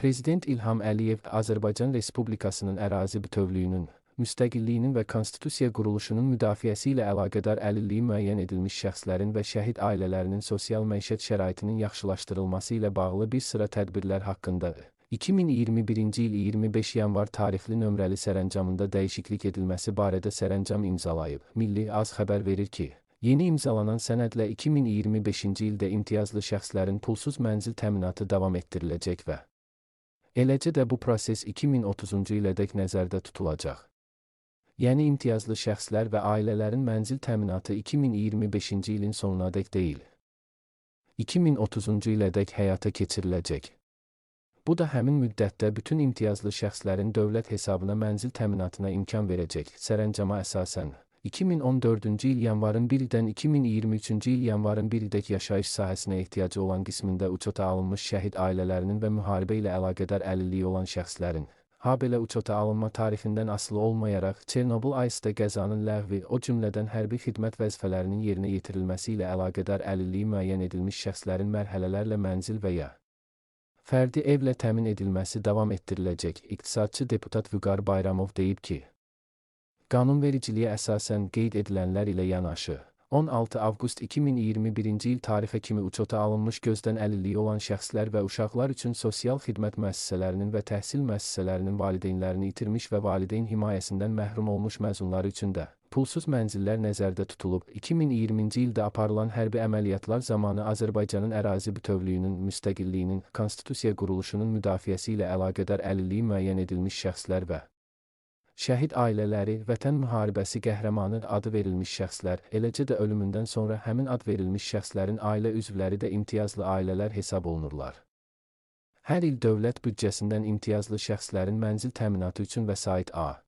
Prezident İlham Əliyev Azərbaycan Respublikasının ərazi bütövlüyünün, müstəqilliyinin və konstitusiya quruluşunun müdafiəsi ilə əlaqədar əlilliyi müəyyən edilmiş şəxslərin və şəhid ailələrinin sosial məişət şəraitinin yaxşılaşdırılması ilə bağlı bir sıra tədbirlər haqqında 2021-ci il 25 yanvar tarixli nömrəli sərəncamında dəyişiklik edilməsi barədə sərəncam imzalayıb. Milli Az xəbər verir ki, yeni imzalanan sənədlə 2025-ci ildə imtiyazlı şəxslərin pulsuz mənzil təminatı davam etdiriləcək və eləcə də bu proses 2030-cu ilədək nəzərdə tutulacaq. Yəni imtiyazlı şəxslər və ailələrin mənzil təminatı 2025-ci ilin sonunadək deyil, 2030-cu ilədək həyata keçiriləcək. Bu da həmin müddətdə bütün imtiyazlı şəxslərin dövlət hesabına mənzil təminatına imkan verəcək. Sərəncama əsasən 2014-cü il yanvarın 1-dən 2023-cü il yanvarın 1-dək yaşayış sahəsinə ehtiyacı olan qismində uçota alınmış şəhid ailələrinin və müharibə ilə əlaqədar əlilliyi olan şəxslərin, habelə uçota alınma tarixindən asılı olmayaraq Çernobıl AES-də qəzanın ləğvi, o cümlədən hərbi xidmət vəzifələrinin yerinə yetirilməsi ilə əlaqədar əlilliyi müəyyən edilmiş şəxslərin mərhələlərlə mənzil və ya fərdi evlə təmin edilməsi davam etdiriləcək. İqtisadçı deputat Vüqar Bayramov deyib ki, qanunvericiliyə əsasən qeyd edilənlər ilə yanaşı, 16 avqust 2021-ci il tarixə kimi uçota alınmış gözdən əlilliyi olan şəxslər və uşaqlar üçün sosial xidmət müəssisələrinin və təhsil müəssisələrinin valideynlərini itirmiş və valideyn himayəsindən məhrum olmuş məzunlar üçün də pulsuz mənzillər nəzərdə tutulub. 2020-ci ildə aparılan hərbi əməliyyatlar zamanı Azərbaycanın ərazi bütövlüyünün, müstəqilliyinin, konstitusiya quruluşunun müdafiəsi ilə əlaqədar əlilliyi müəyyən edilmiş şəxslər və şəhid ailələri, Vətən müharibəsi qəhrəmanı adı verilmiş şəxslər, eləcə də ölümündən sonra həmin ad verilmiş şəxslərin ailə üzvləri də imtiyazlı ailələr hesab olunurlar. Hər il dövlət büdcəsindən imtiyazlı şəxslərin mənzil təminatı üçün vəsait A.